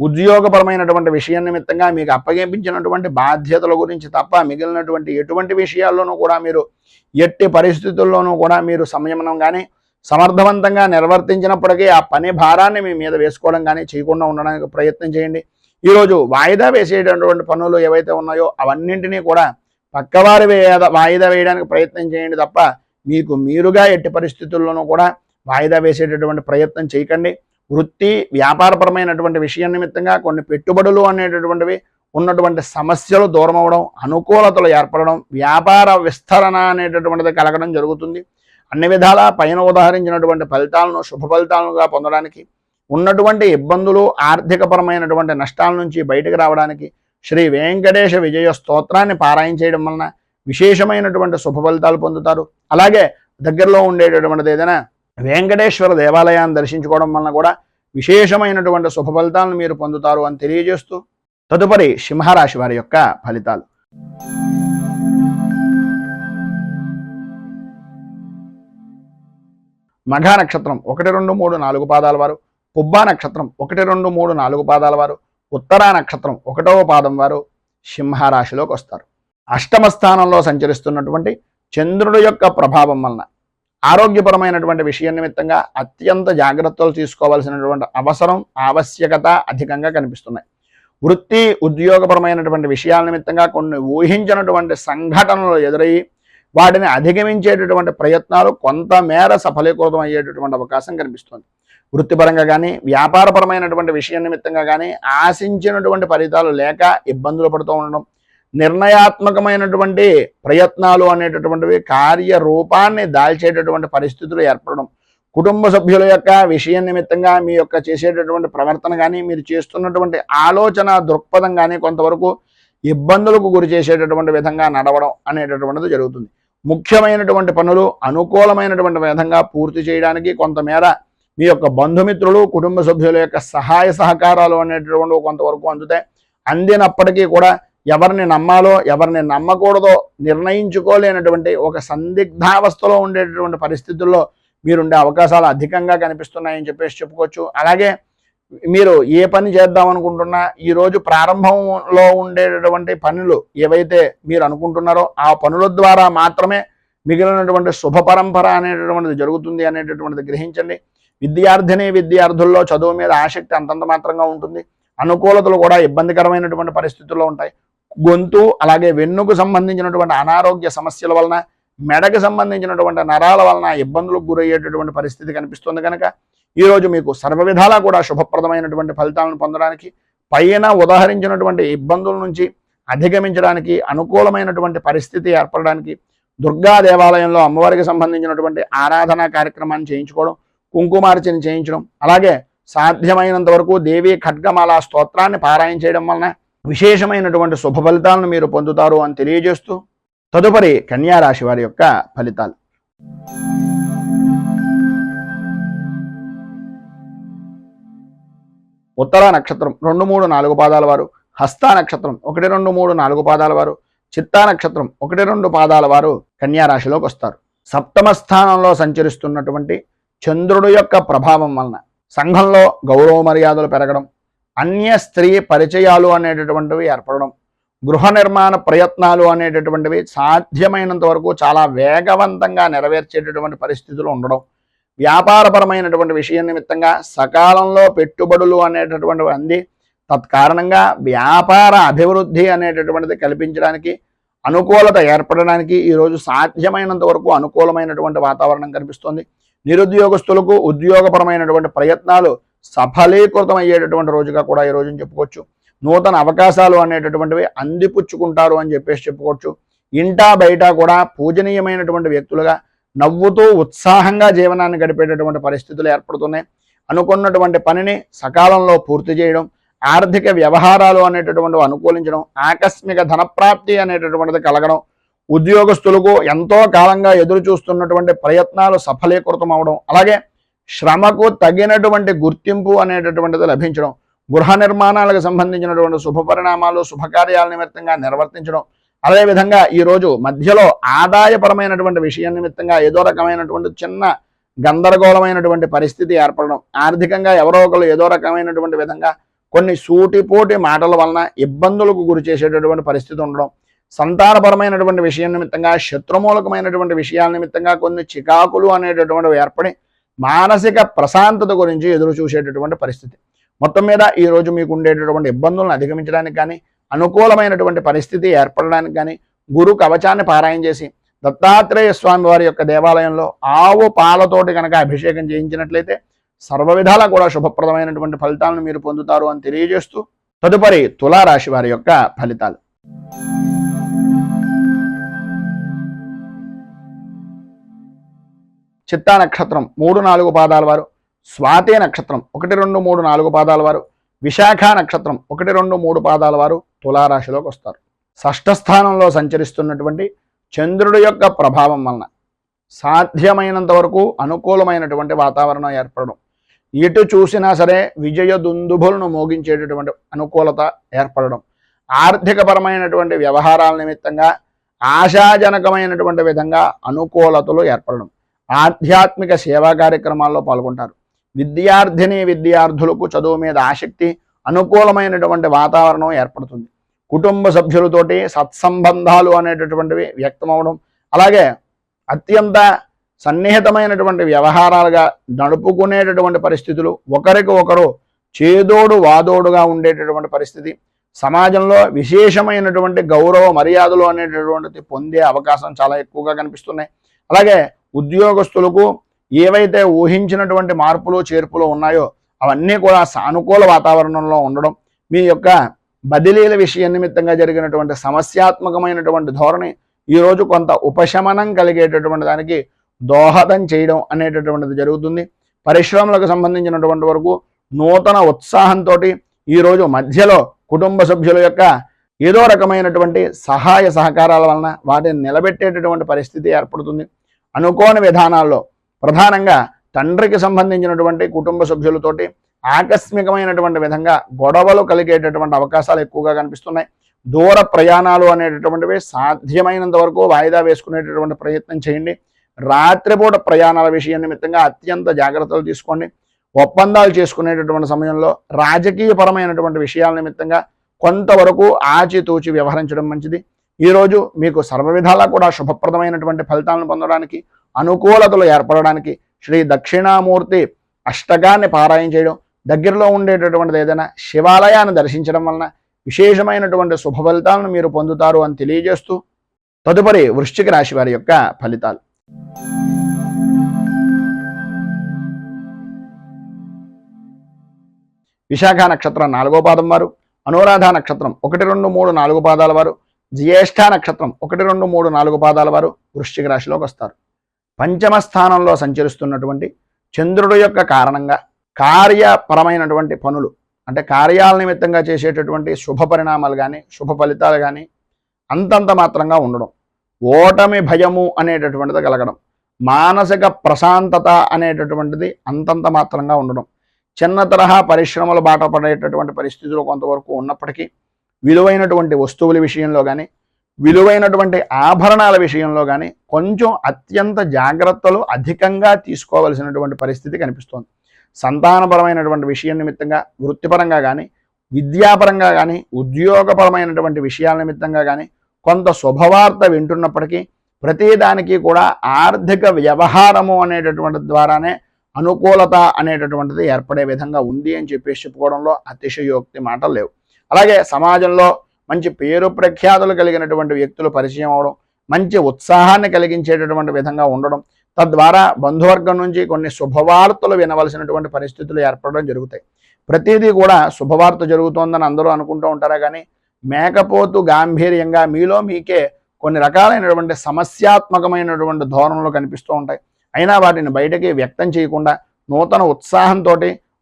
ఉద్యోగపరమైనటువంటి విషయం నిమిత్తంగా మీకు అప్పగించినటువంటి బాధ్యతల గురించి తప్ప మిగిలినటువంటి ఎటువంటి విషయాల్లోనూ కూడా మీరు ఎట్టి పరిస్థితుల్లోనూ కూడా మీరు సంయమనం కానీ సమర్థవంతంగా నిర్వర్తించినప్పటికీ ఆ పని భారాన్ని మీ మీద వేసుకోవడం కానీ చేయకుండా ఉండడానికి ప్రయత్నం చేయండి. ఈరోజు వాయిదా వేసేటటువంటి పనులు ఏవైతే ఉన్నాయో అవన్నింటినీ కూడా పక్కవారి వాయిదా వేయడానికి ప్రయత్నం చేయండి తప్ప మీకు మీరుగా ఎట్టి పరిస్థితుల్లోనూ కూడా వాయిదా వేసేటటువంటి ప్రయత్నం చేయకండి. వృత్తి వ్యాపారపరమైనటువంటి విషయం నిమిత్తంగా కొన్ని పెట్టుబడులు అనేటటువంటివి ఉన్నటువంటి సమస్యలు దూరం అవడం, అనుకూలతలు ఏర్పడడం, వ్యాపార విస్తరణ అనేటటువంటిది కలగడం జరుగుతుంది. అన్ని విధాలా పైన ఉదాహరించినటువంటి ఫలితాలను శుభ ఫలితాలుగా పొందడానికి, ఉన్నటువంటి ఇబ్బందులు ఆర్థికపరమైనటువంటి నష్టాల నుంచి బయటకు రావడానికి శ్రీ వెంకటేశ విజయ స్తోత్రాన్ని పారాయణ చేయడం వలన విశేషమైనటువంటి శుభ ఫలితాలు పొందుతారు. అలాగే దగ్గరలో ఉండేటటువంటిది ఏదైనా వెంకటేశ్వర దేవాలయాన్ని దర్శించుకోవడం వలన కూడా విశేషమైనటువంటి శుభ ఫలితాలను మీరు పొందుతారు అని తెలియజేస్తూ తదుపరి సింహరాశి వారి యొక్క ఫలితాలు. మఘా నక్షత్రం 1, 2, 3, 4 పాదాల వారు, పుబ్బా నక్షత్రం 1, 2, 3, 4 పాదాల వారు, ఉత్తరా నక్షత్రం 1వ పాదం వారు సింహరాశిలోకి వస్తారు. అష్టమ స్థానంలో సంచరిస్తున్నటువంటి చంద్రుడి యొక్క ప్రభావం వలన ఆరోగ్యపరమైనటువంటి విషయం నిమిత్తంగా అత్యంత జాగ్రత్తలు తీసుకోవాల్సినటువంటి అవసరం, ఆవశ్యకత అధికంగా కనిపిస్తున్నాయి. వృత్తి ఉద్యోగపరమైనటువంటి విషయాల నిమిత్తంగా కొన్ని ఊహించినటువంటి సంఘటనలు ఎదురయ్యి వాటిని అధిగమించేటటువంటి ప్రయత్నాలు కొంతమేర సఫలీకృతం అయ్యేటటువంటి అవకాశం కనిపిస్తుంది. వృత్తిపరంగా కానీ వ్యాపారపరమైనటువంటి విషయం నిమిత్తంగా కానీ ఆశించినటువంటి ఫలితాలు లేక ఇబ్బందులు పడుతూ ఉండడం, నిర్ణయాత్మకమైనటువంటి ప్రయత్నాలు అనేటటువంటివి కార్యరూపాన్ని దాల్చేటటువంటి పరిస్థితులు ఏర్పడడం, కుటుంబ సభ్యుల యొక్క విషయం నిమిత్తంగా మీ యొక్క చేసేటటువంటి ప్రవర్తన కానీ మీరు చేస్తున్నటువంటి ఆలోచన దృక్పథం కానీ కొంతవరకు ఇబ్బందులకు గురి చేసేటటువంటి విధంగా నడవడం అనేటటువంటిది జరుగుతుంది. ముఖ్యమైనటువంటి పనులు అనుకూలమైనటువంటి విధంగా పూర్తి చేయడానికి కొంతమేర మీ యొక్క బంధుమిత్రులు కుటుంబ సభ్యుల యొక్క సహాయ సహకారాలు అనేటటువంటి కొంతవరకు అందుతాయి. అందినప్పటికీ కూడా ఎవరిని నమ్మాలో ఎవరిని నమ్మకూడదో నిర్ణయించుకోలేనటువంటి ఒక సందిగ్ధావస్థలో ఉండేటటువంటి పరిస్థితుల్లో మీరుండే అవకాశాలు అధికంగా కనిపిస్తున్నాయని చెప్పుకోవచ్చు. అలాగే మీరు ఏ పని చేద్దాం అనుకుంటున్నా ఈరోజు ప్రారంభంలో ఉండేటటువంటి పనులు ఏవైతే మీరు అనుకుంటున్నారో ఆ పనుల ద్వారా మాత్రమే మిగిలినటువంటి శుభ పరంపర అనేటటువంటిది జరుగుతుంది అనేటటువంటిది గ్రహించండి. విద్యార్థుల్లో చదువు మీద ఆసక్తి అంతంత మాత్రంగా ఉంటుంది. అనుకూలతలు కూడా ఇబ్బందికరమైనటువంటి పరిస్థితుల్లో ఉంటాయి. గొంతు అలాగే వెన్నుకు సంబంధించినటువంటి అనారోగ్య సమస్యల వలన, మెడకు సంబంధించినటువంటి నరాల వలన ఇబ్బందులకు గురయ్యేటటువంటి పరిస్థితి కనిపిస్తుంది. కనుక ఈరోజు మీకు సర్వ విధాలా కూడా శుభప్రదమైనటువంటి ఫలితాలను పొందడానికి, పైన ఉదాహరించినటువంటి ఇబ్బందుల నుంచి అధిగమించడానికి, అనుకూలమైనటువంటి పరిస్థితి ఏర్పడడానికి దుర్గా దేవాలయంలో అమ్మవారికి సంబంధించినటువంటి ఆరాధనా కార్యక్రమాన్ని చేయించుకోవడం, కుంకుమార్చన చేయించడం, అలాగే సాధ్యమైనంత వరకు దేవీ ఖడ్గమాల స్తోత్రాన్ని పారాయణ చేయడం వలన విశేషమైనటువంటి శుభ ఫలితాలను మీరు పొందుతారు అని తెలియజేస్తూ తదుపరి కన్యా రాశి వారి యొక్క ఫలితాలు. ఉత్తరా నక్షత్రం 2, 3, 4 పాదాల వారు, హస్తా నక్షత్రం 1, 2, 3, 4 పాదాల వారు, చిత్తా నక్షత్రం 1, 2 పాదాల వారు కన్యా రాశిలోకి వస్తారు. సప్తమ స్థానంలో సంచరిస్తున్నటువంటి చంద్రుడు యొక్క ప్రభావం వలన సంఘంలో గౌరవ మర్యాదలు పెరగడం, అన్య స్త్రీ పరిచయాలు అనేటటువంటివి ఏర్పడడం, గృహ నిర్మాణ ప్రయత్నాలు అనేటటువంటివి సాధ్యమైనంత వరకు చాలా వేగవంతంగా నెరవేర్చేటటువంటి పరిస్థితులు ఉండడం, వ్యాపారపరమైనటువంటి విషయం నిమిత్తంగా సకాలంలో పెట్టుబడులు అనేటటువంటివి అంది తత్కారణంగా వ్యాపార అభివృద్ధి అనేటటువంటిది కల్పించడానికి, అనుకూలత ఏర్పడడానికి ఈరోజు సాధ్యమైనంత వరకు అనుకూలమైనటువంటి వాతావరణం కనిపిస్తుంది. నిరుద్యోగస్తులకు ఉద్యోగపరమైనటువంటి ప్రయత్నాలు సఫలీకృతం అయ్యేటటువంటి రోజుగా కూడా ఈ రోజుని చెప్పుకోవచ్చు. నూతన అవకాశాలు అనేటటువంటివి అందిపుచ్చుకుంటారు అని చెప్పుకోవచ్చు. ఇంటా బయట కూడా పూజనీయమైనటువంటి వ్యక్తులుగా నవ్వుతూ ఉత్సాహంగా జీవనాన్ని గడిపేటటువంటి పరిస్థితులు ఏర్పడుతున్నాయి. అనుకున్నటువంటి పనిని సకాలంలో పూర్తి చేయడం, ఆర్థిక వ్యవహారాలు అనేటటువంటివి అనుకూలించడం, ఆకస్మిక ధనప్రాప్తి అనేటటువంటిది కలగడం, ఉద్యోగస్తులకు ఎంతో కాలంగా ఎదురు చూస్తున్నటువంటి ప్రయత్నాలు సఫలీకృతం అవడం, అలాగే శ్రమకు తగినటువంటి గుర్తింపు అనేటటువంటిది లభించడం, గృహ నిర్మాణాలకు సంబంధించినటువంటి శుభ పరిణామాలు శుభకార్యాల నిమిత్తంగా నిర్వర్తించడం, అదేవిధంగా ఈరోజు మధ్యలో ఆదాయపరమైనటువంటి విషయం నిమిత్తంగా ఏదో రకమైనటువంటి చిన్న గందరగోళమైనటువంటి పరిస్థితి ఏర్పడడం, ఆర్థికంగా ఎవరో ఒకరు ఏదో రకమైనటువంటి విధంగా కొన్ని సూటిపోటి మాటల వలన ఇబ్బందులకు గురి చేసేటటువంటి పరిస్థితి ఉండడం, సంతానపరమైనటువంటి విషయం నిమిత్తంగా శత్రుమూలకమైనటువంటి విషయాల నిమిత్తంగా కొన్ని చికాకులు అనేటటువంటివి ఏర్పడి మానసిక ప్రశాంతత గురించి ఎదురు చూసేటటువంటి పరిస్థితి. మొత్తం మీద ఈరోజు మీకు ఉండేటటువంటి ఇబ్బందులను అధిగమించడానికి కానీ, అనుకూలమైనటువంటి పరిస్థితి ఏర్పడడానికి కానీ గురు కవచాన్ని పారాయణ చేసి దత్తాత్రేయ స్వామి వారి యొక్క దేవాలయంలో ఆవు పాలతోటి కనుక అభిషేకం చేయించినట్లయితే సర్వ విధాలా కూడా శుభప్రదమైనటువంటి ఫలితాలను మీరు పొందుతారు అని తెలియజేస్తూ తదుపరి తులారాశి వారి యొక్క ఫలితాలు. చిత్తా నక్షత్రం 3-4 పాదాల వారు, స్వాతి నక్షత్రం 1-2-3-4 పాదాల వారు, విశాఖ నక్షత్రం 1-2-3 పాదాల వారు తులారాశిలోకి వస్తారు. షష్ఠ స్థానంలో సంచరిస్తున్నటువంటి చంద్రుడి యొక్క ప్రభావం వలన సాధ్యమైనంత వరకు అనుకూలమైనటువంటి వాతావరణం ఏర్పడడం, ఎటు చూసినా సరే విజయ దుందుభులను మోగించేటటువంటి అనుకూలత ఏర్పడడం, ఆర్థికపరమైనటువంటి వ్యవహారాల నిమిత్తంగా ఆశాజనకమైనటువంటి విధంగా అనుకూలతలు ఏర్పడడం, ఆధ్యాత్మిక సేవా కార్యక్రమాల్లో పాల్గొంటారు. విద్యార్థులకు చదువు మీద ఆసక్తి, అనుకూలమైనటువంటి వాతావరణం ఏర్పడుతుంది. కుటుంబ సభ్యులతోటి సత్సంబంధాలు అనేటటువంటివి వ్యక్తమవడం, అలాగే అత్యంత సన్నిహితమైనటువంటి వ్యవహారాలుగా నడుపుకునేటటువంటి పరిస్థితులు, ఒకరికి ఒకరు చేదోడు వాదోడుగా ఉండేటటువంటి పరిస్థితి, సమాజంలో విశేషమైనటువంటి గౌరవ మర్యాదలు అనేటటువంటిది పొందే అవకాశం చాలా ఎక్కువగా కనిపిస్తున్నాయి. అలాగే ఉద్యోగస్తులకు ఏవైతే ఊహించినటువంటి మార్పులు చేర్పులు ఉన్నాయో అవన్నీ కూడా సానుకూల వాతావరణంలో ఉండడం, మీ యొక్క బదిలీల విషయం నిమిత్తంగా జరిగినటువంటి సమస్యాత్మకమైనటువంటి ధోరణి ఈరోజు కొంత ఉపశమనం కలిగేటటువంటి దానికి దోహదం చేయడం అనేటటువంటిది జరుగుతుంది. పరిశ్రమలకు సంబంధించినటువంటి వరకు నూతన ఉత్సాహంతో ఈరోజు మధ్యలో కుటుంబ సభ్యుల యొక్క ఏదో రకమైనటువంటి సహాయ సహకారాల వలన వాటిని నిలబెట్టేటటువంటి పరిస్థితి ఏర్పడుతుంది. అనుకోని విధానాల్లో ప్రధానంగా తండ్రికి సంబంధించినటువంటి కుటుంబ సభ్యులతోటి ఆకస్మికమైనటువంటి విధంగా గొడవలు కలిగేటటువంటి అవకాశాలు ఎక్కువగా కనిపిస్తున్నాయి. దూర ప్రయాణాలు అనేటటువంటివి సాధ్యమైనంత వరకు వాయిదా వేసుకునేటటువంటి ప్రయత్నం చేయండి. రాత్రిపూట ప్రయాణాల విషయం నిమిత్తంగా అత్యంత జాగ్రత్తలు తీసుకోండి. ఒప్పందాలు చేసుకునేటటువంటి సమయంలో రాజకీయపరమైనటువంటి విషయాల నిమిత్తంగా కొంతవరకు ఆచితూచి వ్యవహరించడం మంచిది. ఈరోజు మీకు సర్వవిధాలా కూడా శుభప్రదమైనటువంటి ఫలితాలను పొందడానికి, అనుకూలతలు ఏర్పడడానికి శ్రీ దక్షిణామూర్తి అష్టకాన్ని పారాయణ చేయడం, దగ్గరలో ఉండేటటువంటిది ఏదైనా శివాలయాన్ని దర్శించడం వలన విశేషమైనటువంటి శుభ ఫలితాలను మీరు పొందుతారు అని తెలియజేస్తూ తదుపరి వృశ్చిక రాశి వారి యొక్క ఫలితాలు. విశాఖ నక్షత్రం 4వ పాదం వారు, అనురాధ నక్షత్రం 1-2-3-4 పాదాల వారు, జ్యేష్ఠ నక్షత్రం 1-2-3-4 పాదాల వారు వృశ్చిక రాశిలోకి వస్తారు. పంచమ స్థానంలో సంచరిస్తున్నటువంటి చంద్రుడు యొక్క కారణంగా కార్యపరమైనటువంటి పనులు, అంటే కార్యాల నిమిత్తంగా చేసేటటువంటి శుభ పరిణామాలు కానీ శుభ ఫలితాలు కానీ అంతంత మాత్రంగా ఉండడం, ఓటమి భయము అనేటటువంటిది కలగడం, మానసిక ప్రశాంతత అనేటటువంటిది అంతంత మాత్రంగా ఉండడం, చిన్న తరహా పరిశ్రమలు బాట పడేటటువంటి పరిస్థితులు కొంతవరకు ఉన్నప్పటికీ విలువైనటువంటి వస్తువుల విషయంలో కానీ విలువైనటువంటి ఆభరణాల విషయంలో కానీ కొంచెం అత్యంత జాగ్రత్తలు అధికంగా తీసుకోవలసినటువంటి పరిస్థితి కనిపిస్తోంది. సంతానపరమైనటువంటి విషయం నిమిత్తంగా వృత్తిపరంగా కానీ విద్యాపరంగా కానీ ఉద్యోగపరమైనటువంటి విషయాల నిమిత్తంగా కానీ కొంత శుభవార్త వింటున్నప్పటికీ ప్రతిదానికి కూడా ఆర్థిక వ్యవహారము అనేటటువంటి ద్వారానే అనుకూలత అనేటటువంటిది ఏర్పడే విధంగా ఉంది అని చెప్పేసి చెప్పుకోవడంలో అతిశయోక్తి మాటలు లేవు. అలాగే సమాజంలో మంచి పేరు ప్రఖ్యాతులు కలిగినటువంటి వ్యక్తులు పరిచయం అవడం, మంచి ఉత్సాహాన్ని కలిగించేటటువంటి విధంగా ఉండడం, తద్వారా బంధువర్గం నుంచి కొన్ని శుభవార్తలు వినవలసినటువంటి పరిస్థితులు ఏర్పడడం జరుగుతాయి. ప్రతిదీ కూడా శుభవార్త జరుగుతోందని అందరూ అనుకుంటూ ఉంటారా కానీ మేకపోతు గాంభీర్యంగా మీలో మీకే కొన్ని రకాలైనటువంటి సమస్యాత్మకమైనటువంటి ధోరణులు కనిపిస్తూ ఉంటాయి. అయినా వాటిని బయటకి వ్యక్తం చేయకుండా నూతన ఉత్సాహంతో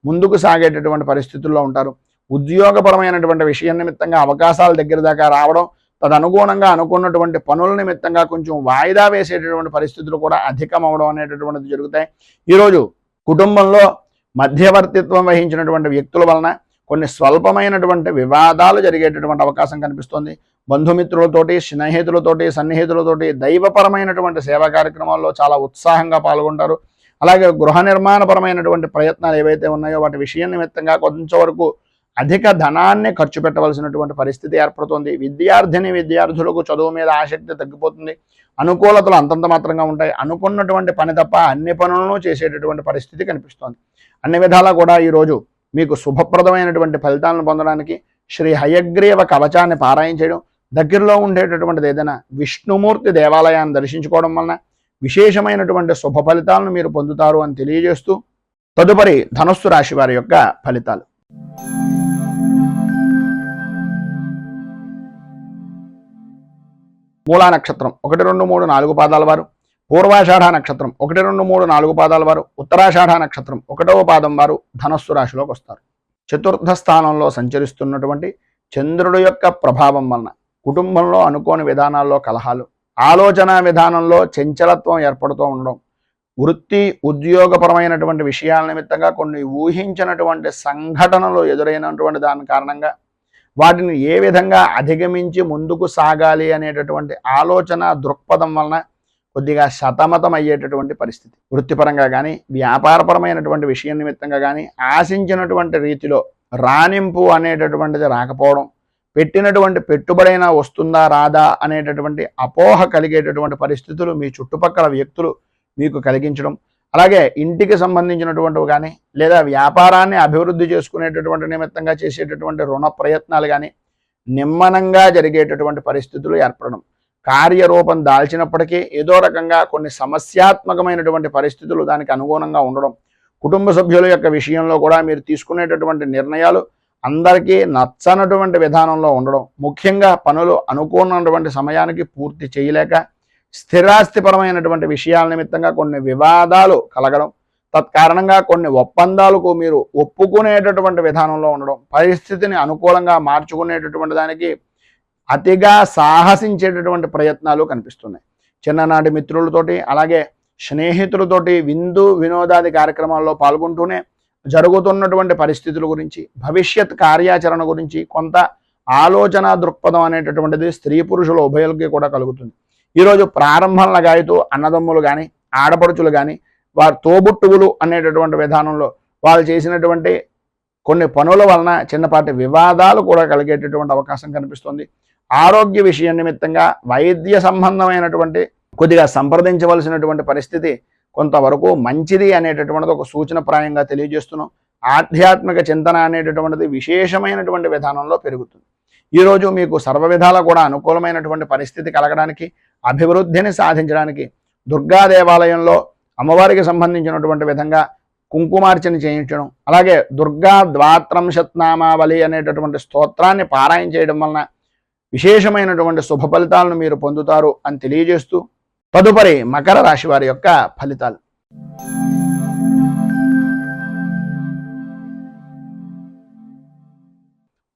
ముందుకు సాగేటటువంటి పరిస్థితుల్లో ఉంటారు. ఉద్యోగపరమైనటువంటి విషయం నిమిత్తంగా అవకాశాల దగ్గర దాకా రావడం, తదనుగుణంగా అనుకున్నటువంటి పనుల నిమిత్తంగా కొంచెం వాయిదా వేసేటటువంటి పరిస్థితులు కూడా అధికం అవడం అనేటటువంటిది జరుగుతాయి. ఈరోజు కుటుంబంలో మధ్యవర్తిత్వం వహించినటువంటి వ్యక్తుల వలన కొన్ని స్వల్పమైనటువంటి వివాదాలు జరిగేటటువంటి అవకాశం కనిపిస్తుంది. బంధుమిత్రులతోటి, స్నేహితులతోటి, సన్నిహితులతోటి దైవపరమైనటువంటి సేవా కార్యక్రమాల్లో చాలా ఉత్సాహంగా పాల్గొంటారు. అలాగే గృహ నిర్మాణపరమైనటువంటి ప్రయత్నాలు ఏవైతే ఉన్నాయో వాటి విషయం నిమిత్తంగా కొంచెం వరకు అధిక ధనాన్ని ఖర్చు పెట్టవలసినటువంటి పరిస్థితి ఏర్పడుతుంది. విద్యార్థులకు చదువు మీద ఆసక్తి తగ్గిపోతుంది. అనుకూలతలు అంతంత మాత్రంగా ఉంటాయి. అనుకున్నటువంటి పని తప్ప అన్ని పనులను చేసేటటువంటి పరిస్థితి కనిపిస్తోంది. అన్ని విధాలా కూడా ఈరోజు మీకు శుభప్రదమైనటువంటి ఫలితాలను పొందడానికి శ్రీ హయగ్రీవ కవచాన్ని పారాయణ చేయడం, దగ్గరలో ఉండేటటువంటిది ఏదైనా విష్ణుమూర్తి దేవాలయాన్ని దర్శించుకోవడం వలన విశేషమైనటువంటి శుభ ఫలితాలను మీరు పొందుతారు అని తెలియజేస్తూ, తదుపరి ధనుస్సు రాశి వారి యొక్క ఫలితాలు. మూలా నక్షత్రం 1, 2, 3, 4 పాదాల వారు, పూర్వాషాఢ నక్షత్రం 1, 2, 3, 4 పాదాల వారు, ఉత్తరాషాఢ నక్షత్రం 1వ పాదం వారు ధనస్సు రాశిలోకి వస్తారు. చతుర్థ స్థానంలో సంచరిస్తున్నటువంటి చంద్రుడి యొక్క ప్రభావం వలన కుటుంబంలో అనుకోని విధానాల్లో కలహాలు, ఆలోచన విధానంలో చంచలత్వం ఏర్పడుతూ ఉండడం, వృత్తి ఉద్యోగపరమైనటువంటి విషయాల నిమిత్తంగా కొన్ని ఊహించినటువంటి సంఘటనలు ఎదురైనటువంటి దాని కారణంగా వాటిని ఏ విధంగా అధిగమించి ముందుకు సాగాలి అనేటటువంటి ఆలోచన దృక్పథం వలన కొద్దిగా సతమతం అయ్యేటటువంటి పరిస్థితి. వృత్తిపరంగా కానీ వ్యాపారపరమైనటువంటి విషయం నిమిత్తంగా కానీ ఆశించినటువంటి రీతిలో రాణింపు అనేటటువంటిది రాకపోవడం, పెట్టినటువంటి పెట్టుబడైనా వస్తుందా రాదా అనేటటువంటి అపోహ కలిగేటటువంటి పరిస్థితులు మీ చుట్టుపక్కల వ్యక్తులు మీకు కలిగించడం, అలాగే ఇంటికి సంబంధించినటువంటివి కానీ లేదా వ్యాపారాన్ని అభివృద్ధి చేసుకునేటటువంటి నిమిత్తంగా చేసేటటువంటి రుణ ప్రయత్నాలు కానీ నిమ్మనంగా జరిగేటటువంటి పరిస్థితులు ఏర్పడడం, కార్యరూపం దాల్చినప్పటికీ ఏదో రకంగా కొన్ని సమస్యాత్మకమైనటువంటి పరిస్థితులు దానికి అనుగుణంగా ఉండడం, కుటుంబ సభ్యుల యొక్క విషయంలో కూడా మీరు తీసుకునేటటువంటి నిర్ణయాలు అందరికీ నచ్చనటువంటి విధానంలో ఉండడం, ముఖ్యంగా పనులు అనుకున్నటువంటి సమయానికి పూర్తి చేయలేక స్థిరాస్తిపరమైనటువంటి విషయాల నిమిత్తంగా కొన్ని వివాదాలు కలగడం, తత్కారణంగా కొన్ని ఒప్పందాలకు మీరు ఒప్పుకునేటటువంటి విధానంలో ఉండడం, పరిస్థితిని అనుకూలంగా మార్చుకునేటటువంటి దానికి అతిగా సాహసించేటటువంటి ప్రయత్నాలు కనిపిస్తున్నాయి. చిన్ననాటి మిత్రులతోటి అలాగే స్నేహితులతోటి విందు వినోదాది కార్యక్రమాల్లో పాల్గొంటూనే జరుగుతున్నటువంటి పరిస్థితుల గురించి, భవిష్యత్ కార్యాచరణ గురించి కొంత ఆలోచన దృక్పథం అనేటటువంటిది స్త్రీ పురుషుల ఉభయులకి కూడా కలుగుతుంది. ఈరోజు ప్రారంభం లగాయతూ అన్నదమ్ములు కానీ ఆడపడుచులు కానీ వారి తోబుట్టువులు అనేటటువంటి విధానంలో వాళ్ళు చేసినటువంటి కొన్ని పనుల వలన చిన్నపాటి వివాదాలు కూడా కలిగేటటువంటి అవకాశం కనిపిస్తుంది. ఆరోగ్య విషయం నిమిత్తంగా వైద్య సంబంధమైనటువంటి కొద్దిగా సంప్రదించవలసినటువంటి పరిస్థితి కొంతవరకు మంచిది అనేటటువంటిది ఒక సూచనప్రాయంగా తెలియజేస్తున్నాం. ఆధ్యాత్మిక చింతన అనేటటువంటిది విశేషమైనటువంటి విధానంలో పెరుగుతుంది. ఈరోజు మీకు సర్వ విధాలా కూడా అనుకూలమైనటువంటి పరిస్థితి కలగడానికి, అభివృద్ధిని సాధించడానికి దుర్గా దేవాలయంలో అమ్మవారికి సంబంధించినటువంటి విధంగా కుంకుమార్చన చేయించడం, అలాగే దుర్గా ద్వాత్రంశత్నామావళి అనేటటువంటి స్తోత్రాన్ని పారాయణ చేయడం వలన విశేషమైనటువంటి శుభ ఫలితాలను మీరు పొందుతారు అని తెలియజేస్తూ, తదుపరి మకర రాశి వారి యొక్క ఫలితాలు.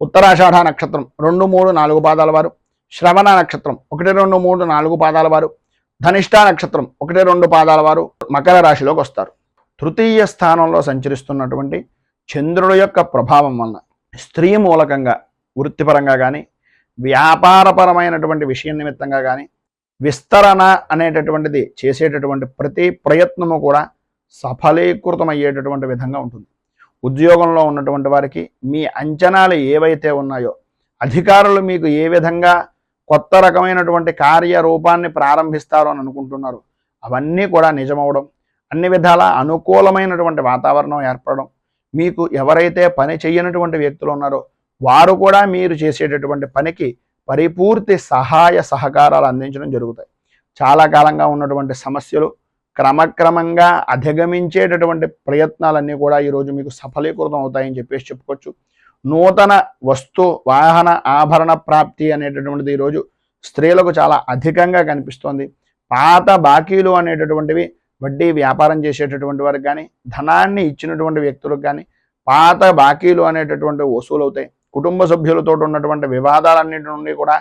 ఉత్తరాషాఢ నక్షత్రం 2, 3, 4 పాదాల వారు, శ్రవణ నక్షత్రం 1, 2, 3, 4 పాదాల వారు, ధనిష్ట నక్షత్రం 1, 2 పాదాల వారు మకర రాశిలోకి వస్తారు. తృతీయ స్థానంలో సంచరిస్తున్నటువంటి చంద్రుడి యొక్క ప్రభావం వలన స్త్రీ మూలకంగా వృత్తిపరంగా కానీ వ్యాపారపరమైనటువంటి విషయం నిమిత్తంగా కానీ విస్తరణ అనేటటువంటిది చేసేటటువంటి ప్రతి ప్రయత్నము కూడా సఫలీకృతమయ్యేటటువంటి విధంగా ఉంటుంది. ఉద్యోగంలో ఉన్నటువంటి వారికి మీ అంచనాలు ఏవైతే ఉన్నాయో, అధికారులు మీకు ఏ విధంగా కొత్త రకమైనటువంటి కార్యరూపాన్ని ప్రారంభిస్తారు అని అనుకుంటున్నారు అవన్నీ కూడా నిజమవడం, అన్ని విధాల అనుకూలమైనటువంటి వాతావరణం ఏర్పడడం, మీకు ఎవరైతే పని చేయనటువంటి వ్యక్తులు ఉన్నారో వారు కూడా మీరు చేసేటటువంటి పనికి పరిపూర్తి సహాయ సహకారాలు అందించడం జరుగుతాయి. చాలా కాలంగా ఉన్నటువంటి సమస్యలు క్రమక్రమంగా అధిగమించేటటువంటి ప్రయత్నాలన్నీ కూడా ఈరోజు మీకు సఫలీకృతం అవుతాయని చెప్పేసి చెప్పుకోవచ్చు. నూతన వస్తు వాహన ఆభరణ ప్రాప్తి అనేటటువంటిది ఈరోజు స్త్రీలకు చాలా అధికంగా కనిపిస్తోంది. పాత బాకీలు అనేటటువంటివి వడ్డీ వ్యాపారం చేసేటటువంటి వారికి కానీ, ధనాన్ని ఇచ్చినటువంటి వ్యక్తులకు కానీ పాత బాకీలు అనేటటువంటి వసూలు అవుతాయి. కుటుంబ సభ్యులతో ఉన్నటువంటి వివాదాలన్నింటి నుండి కూడా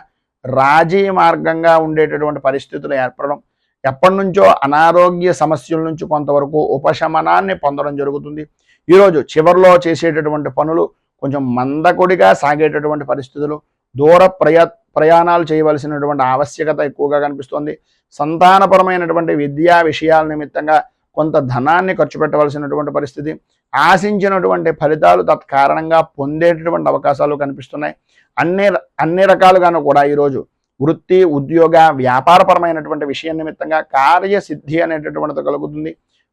రాజీ మార్గంగా ఉండేటటువంటి పరిస్థితులు ఏర్పడడం, ఎప్పటి నుంచో అనారోగ్య సమస్యల నుంచి కొంతవరకు ఉపశమనాన్ని పొందడం జరుగుతుంది. ఈరోజు చివరిలో చేసేటటువంటి పనులు కొంచెం మందకొడిగా సాగేటటువంటి పరిస్థితులు, దూర ప్రయాణాలు చేయవలసినటువంటి ఆవశ్యకత ఎక్కువగా కనిపిస్తోంది. సంతానపరమైనటువంటి విద్యా విషయాల నిమిత్తంగా కొంత ధనాన్ని ఖర్చు పెట్టవలసినటువంటి పరిస్థితి, ఆశించినటువంటి ఫలితాలు తత్కారణంగా పొందేటటువంటి అవకాశాలు కనిపిస్తున్నాయి. అన్ని రకాలుగాను కూడా ఈరోజు వృత్తి, ఉద్యోగ, వ్యాపారపరమైనటువంటి విషయం నిమిత్తంగా కార్యసిద్ధి అనేటటువంటిది కలుగుతుంది.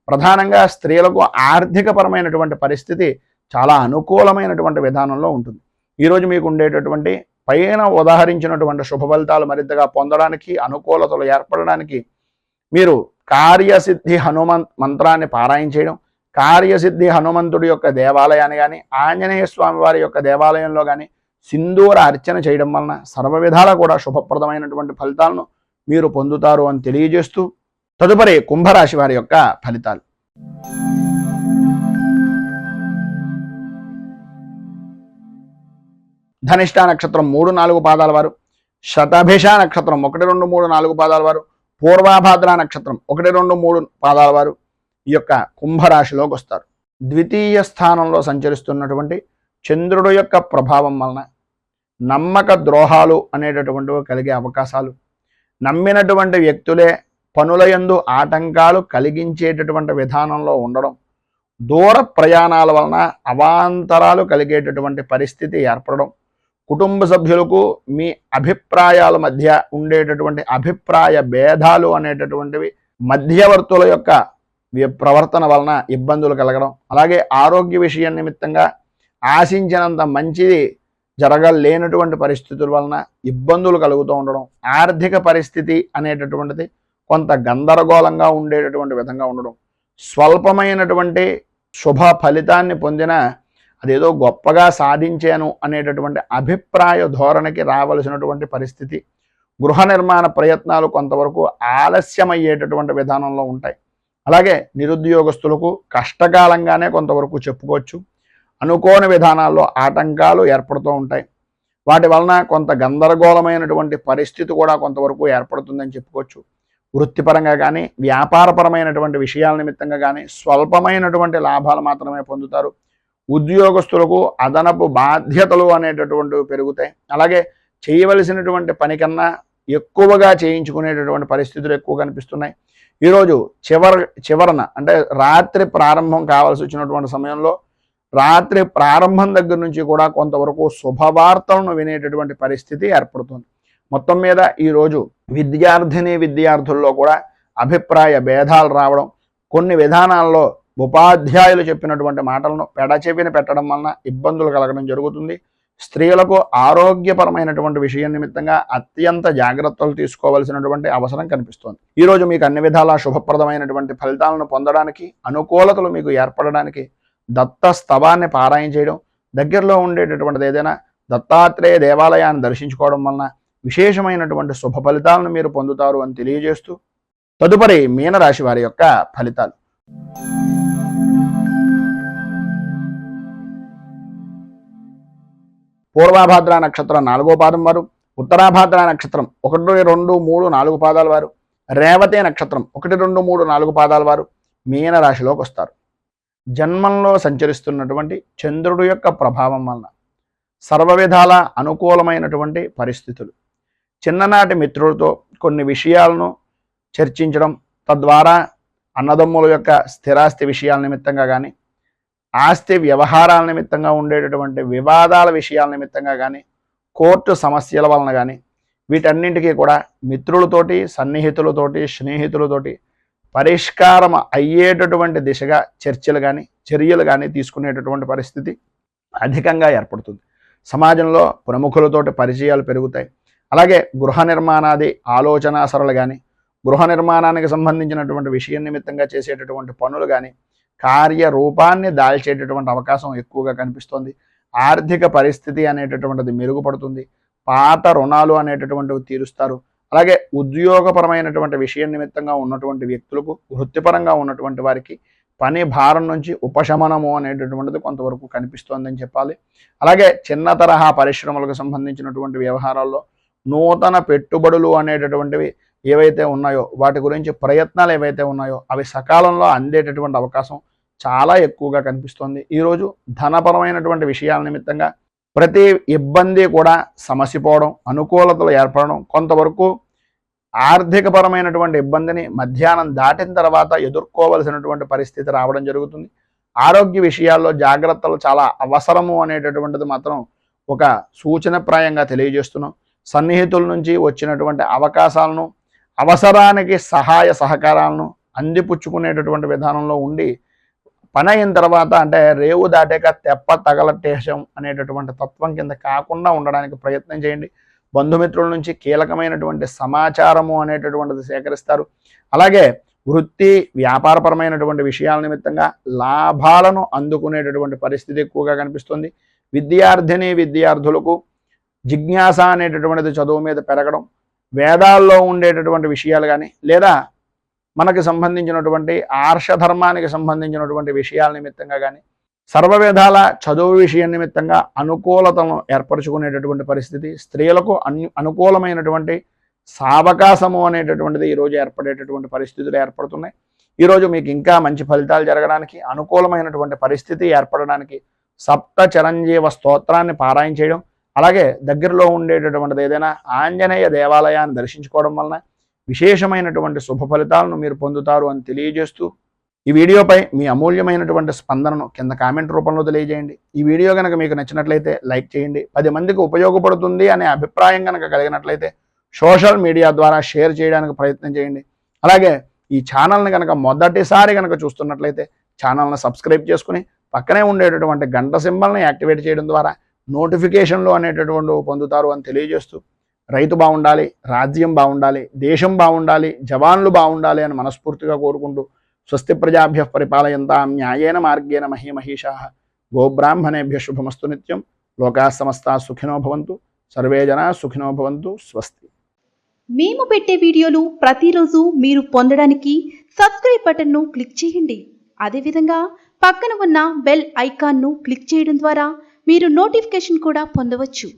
ప్రధానంగా స్త్రీలకు ఆర్థికపరమైనటువంటి పరిస్థితి చాలా అనుకూలమైనటువంటి విధానంలో ఉంటుంది. ఈరోజు మీకు ఉండేటటువంటి పైన ఉదాహరించినటువంటి శుభ ఫలితాలు మరింతగా పొందడానికి, అనుకూలతలు ఏర్పడడానికి మీరు కార్యసిద్ధి మంత్రాన్ని పారాయణ చేయడం, కార్యసిద్ధి హనుమంతుడి యొక్క దేవాలయాన్ని కానీ, ఆంజనేయ స్వామి వారి యొక్క దేవాలయంలో కానీ సింధూర అర్చన చేయడం వలన సర్వ విధాలా కూడా శుభప్రదమైనటువంటి ఫలితాలను మీరు పొందుతారు అని తెలియజేస్తూ, తదుపరి కుంభరాశి వారి యొక్క ఫలితాలు. ధనిష్ట నక్షత్రం 3-4 పాదాల వారు, శతభిష నక్షత్రం 1, 2, 3, 4 పాదాల వారు, పూర్వాభాద్ర నక్షత్రం 1, 2, 3 పాదాల వారు ఈ యొక్క కుంభరాశిలోకి వస్తారు. ద్వితీయ స్థానంలో సంచరిస్తున్నటువంటి చంద్రుడు యొక్క ప్రభావం వలన నమ్మక ద్రోహాలు అనేటటువంటివి కలిగే అవకాశాలు, నమ్మినటువంటి వ్యక్తులే పనులయందు ఆటంకాలు కలిగించేటటువంటి విధానంలో ఉండడం, దూర ప్రయాణాల వలన అవాంతరాలు కలిగేటటువంటి పరిస్థితి ఏర్పడడం, కుటుంబ సభ్యులకు మీ అభిప్రాయాల మధ్య ఉండేటటువంటి అభిప్రాయ భేదాలు అనేటటువంటివి, మధ్యవర్తుల యొక్క ప్రవర్తన వలన ఇబ్బందులు కలగడం, అలాగే ఆరోగ్య విషయం నిమిత్తంగా ఆశించినంత మంచిది జరగలేనటువంటి పరిస్థితుల వలన ఇబ్బందులు కలుగుతూ ఉండడం, ఆర్థిక పరిస్థితి అనేటటువంటిది కొంత గందరగోళంగా ఉండేటటువంటి విధంగా ఉండడం, స్వల్పమైనటువంటి శుభ ఫలితాన్ని పొందిన అదేదో గొప్పగా సాధించాను అనేటటువంటి అభిప్రాయ ధోరణికి రావలసినటువంటి పరిస్థితి, గృహ నిర్మాణ ప్రయత్నాలు కొంతవరకు ఆలస్యమయ్యేటటువంటి విధానంలో ఉంటాయి. అలాగే నిరుద్యోగస్తులకు కష్టకాలంగానే కొంతవరకు చెప్పుకోవచ్చు. అనుకోని విధానాల్లో ఆటంకాలు ఏర్పడుతూ ఉంటాయి. వాటి వలన కొంత గందరగోళమైనటువంటి పరిస్థితి కూడా కొంతవరకు ఏర్పడుతుందని చెప్పుకోవచ్చు. వృత్తిపరంగా కానీ, వ్యాపారపరమైనటువంటి విషయాల నిమిత్తంగా కానీ స్వల్పమైనటువంటి లాభాలు మాత్రమే పొందుతారు. ఉద్యోగస్తులకు అదనపు బాధ్యతలు అనేటటువంటివి పెరుగుతాయి. అలాగే చేయవలసినటువంటి పని కన్నా ఎక్కువగా చేయించుకునేటటువంటి పరిస్థితులు ఎక్కువ కనిపిస్తున్నాయి. ఈరోజు చివరన అంటే రాత్రి ప్రారంభం కావాల్సి వచ్చినటువంటి సమయంలో రాత్రి ప్రారంభం దగ్గర నుంచి కూడా కొంతవరకు శుభవార్తలను వినేటటువంటి పరిస్థితి ఏర్పడుతుంది. మొత్తం మీద ఈరోజు విద్యార్థుల్లో కూడా అభిప్రాయ భేదాలు రావడం, కొన్ని విధానాల్లో ఉపాధ్యాయులు చెప్పినటువంటి మాటలను పెడచెవిన పెట్టడం వలన ఇబ్బందులు కలగడం జరుగుతుంది. స్త్రీలకు ఆరోగ్యపరమైనటువంటి విషయం నిమిత్తంగా అత్యంత జాగ్రత్తలు తీసుకోవాల్సినటువంటి అవసరం కనిపిస్తోంది. ఈరోజు మీకు అన్ని విధాలా శుభప్రదమైనటువంటి ఫలితాలను పొందడానికి, అనుకూలతలు మీకు ఏర్పడడానికి దత్త స్తవాన్ని పారాయణ చేయడం, దగ్గరలో ఉండేటటువంటిది ఏదైనా దత్తాత్రేయ దేవాలయాన్ని దర్శించుకోవడం వలన విశేషమైనటువంటి శుభ ఫలితాలను మీరు పొందుతారు అని తెలియజేస్తూ, తదుపరి మీనరాశి వారి యొక్క ఫలితాలు. పూర్వాభాద్ర నక్షత్రం 4వ పాదం వారు, ఉత్తరాభాద్ర నక్షత్రం 1, 2, 3, 4 పాదాల వారు, రేవతి నక్షత్రం 1, 2, 3, 4 పాదాల వారు మీనరాశిలోకి వస్తారు. జన్మంలో సంచరిస్తున్నటువంటి చంద్రుడు యొక్క ప్రభావం వలన సర్వ విధాల అనుకూలమైనటువంటి పరిస్థితులు, చిన్ననాటి మిత్రులతో కొన్ని విషయాలను చర్చించడం, తద్వారా అన్నదమ్ముల యొక్క స్థిరాస్తి విషయాల నిమిత్తంగా కానీ, ఆస్తి వ్యవహారాల నిమిత్తంగా ఉండేటటువంటి వివాదాల విషయాల నిమిత్తంగా కానీ, కోర్టు సమస్యల వలన కానీ, వీటన్నింటికీ కూడా మిత్రులతోటి, సన్నిహితులతోటి, స్నేహితులతోటి పరిష్కారం అయ్యేటటువంటి దిశగా చర్యలు కానీ తీసుకునేటటువంటి పరిస్థితి అధికంగా ఏర్పడుతుంది. సమాజంలో ప్రముఖులతోటి పరిచయాలు పెరుగుతాయి. అలాగే గృహ నిర్మాణాది ఆలోచనాసరలు కానీ, గృహ నిర్మాణానికి సంబంధించినటువంటి విషయం నిమిత్తంగా చేసేటటువంటి పనులు కానీ కార్యరూపాన్ని దాల్చేటటువంటి అవకాశం ఎక్కువగా కనిపిస్తోంది. ఆర్థిక పరిస్థితి అనేటటువంటిది మెరుగుపడుతుంది. పాత రుణాలు అనేటటువంటివి తీరుస్తారు. అలాగే ఉద్యోగపరమైనటువంటి విషయం నిమిత్తంగా ఉన్నటువంటి వ్యక్తులకు, వృత్తిపరంగా ఉన్నటువంటి వారికి పని భారం నుంచి ఉపశమనము అనేటటువంటిది కొంతవరకు కనిపిస్తోందని చెప్పాలి. అలాగే చిన్న తరహా పరిశ్రమలకు సంబంధించినటువంటి వ్యవహారాల్లో నూతన పెట్టుబడులు అనేటటువంటివి ఏవైతే ఉన్నాయో, వాటి గురించి ప్రయత్నాలు ఏవైతే ఉన్నాయో అవి సకాలంలో అందేటటువంటి అవకాశం చాలా ఎక్కువగా కనిపిస్తోంది. ఈరోజు ధనపరమైనటువంటి విషయాల నిమిత్తంగా ప్రతి ఇబ్బంది కూడా సమసిపోవడం, అనుకూలతలు ఏర్పడడం, కొంతవరకు ఆర్థికపరమైనటువంటి ఇబ్బందిని మధ్యాహ్నం దాటిన తర్వాత ఎదుర్కోవలసినటువంటి పరిస్థితి రావడం జరుగుతుంది. ఆరోగ్య విషయాల్లో జాగ్రత్తలు చాలా అవసరము అనేటటువంటిది మాత్రం ఒక సూచనప్రాయంగా తెలియజేస్తున్నాం. సన్నిహితుల నుంచి వచ్చినటువంటి అవకాశాలను, అవసరానికి సహాయ సహకారాలను అందిపుచ్చుకునేటటువంటి విధానంలో ఉండి పని అయిన తర్వాత అంటే రేవు దాటాక తెప్ప తగలటేశం అనేటటువంటి తత్వం కింద కాకుండా ఉండడానికి ప్రయత్నం చేయండి. బంధుమిత్రుల నుంచి కీలకమైనటువంటి సమాచారము అనేటటువంటిది సేకరిస్తారు. అలాగే వృత్తి వ్యాపారపరమైనటువంటి విషయాల నిమిత్తంగా లాభాలను అందుకునేటటువంటి పరిస్థితి ఎక్కువగా కనిపిస్తుంది. విద్యార్థులకు జిజ్ఞాస అనేటటువంటిది చదువు మీద పెరగడం, వేదాల్లో ఉండేటటువంటి విషయాలు కానీ లేదా మనకు సంబంధించినటువంటి ఆర్షధర్మానికి సంబంధించినటువంటి విషయాల నిమిత్తంగా కానీ సర్వవేదాల చదువు విషయం నిమిత్తంగా అనుకూలతను ఏర్పరచుకునేటటువంటి పరిస్థితి, స్త్రీలకు అనుకూలమైనటువంటి సావకాశము అనేటటువంటిది ఈరోజు ఏర్పడేటటువంటి పరిస్థితులు ఏర్పడుతున్నాయి. ఈరోజు మీకు ఇంకా మంచి ఫలితాలు జరగడానికి, అనుకూలమైనటువంటి పరిస్థితి ఏర్పడడానికి సప్త చిరంజీవ స్తోత్రాన్ని పారాయణ చేయడం, అలాగే దగ్గరలో ఉండేటటువంటిది ఏదైనా ఆంజనేయ దేవాలయాన్ని దర్శించుకోవడం వలన విశేషమైనటువంటి శుభ ఫలితాలను మీరు పొందుతారు అని తెలియజేస్తూ ఈ వీడియోపై మీ అమూల్యమైనటువంటి స్పందనను కింద కామెంట్ రూపంలో తెలియజేయండి. ఈ వీడియో కనుక మీకు నచ్చినట్లయితే లైక్ చేయండి. 10 మందికి ఉపయోగపడుతుంది అనే అభిప్రాయం కనుక కలిగినట్లయితే సోషల్ మీడియా ద్వారా షేర్ చేయడానికి ప్రయత్నం చేయండి. అలాగే ఈ ఛానల్ని కనుక మొదటిసారి కనుక చూస్తున్నట్లయితే ఛానల్ని సబ్స్క్రైబ్ చేసుకుని పక్కనే ఉండేటటువంటి గంట సింబల్ని యాక్టివేట్ చేయడం ద్వారా నోటిఫికేషన్లు అనేటటువంటి పొందుతారు అని తెలియజేస్తూ రైతు బాగుండాలి, రాజ్యం బాగుండాలి, దేశం బాగుండాలి, జవాన్లు బాగుండాలి అని మనస్ఫూర్తిగా కోరుకుంటూ స్వస్తి ప్రజాభ్య పరిపాలయంతాం న్యాయేన మార్గేణ మహీమహీషాః గోబ్రాహ్మణేభ్య శుభమస్తు నిత్యం. లోకాః సమస్తాః సుఖినో భవంతు. సర్వే జనాః సుఖినో భవంతు. స్వస్తి. మేము పెట్టే వీడియోలు ప్రతిరోజు మీరు పొందడానికి సబ్స్క్రైబ్ బటన్ను క్లిక్ చేయండి. అదేవిధంగా పక్కన ఉన్న బెల్ ఐకాన్ను క్లిక్ చేయడం ద్వారా మీరు నోటిఫికేషన్ కూడా పొందవచ్చు.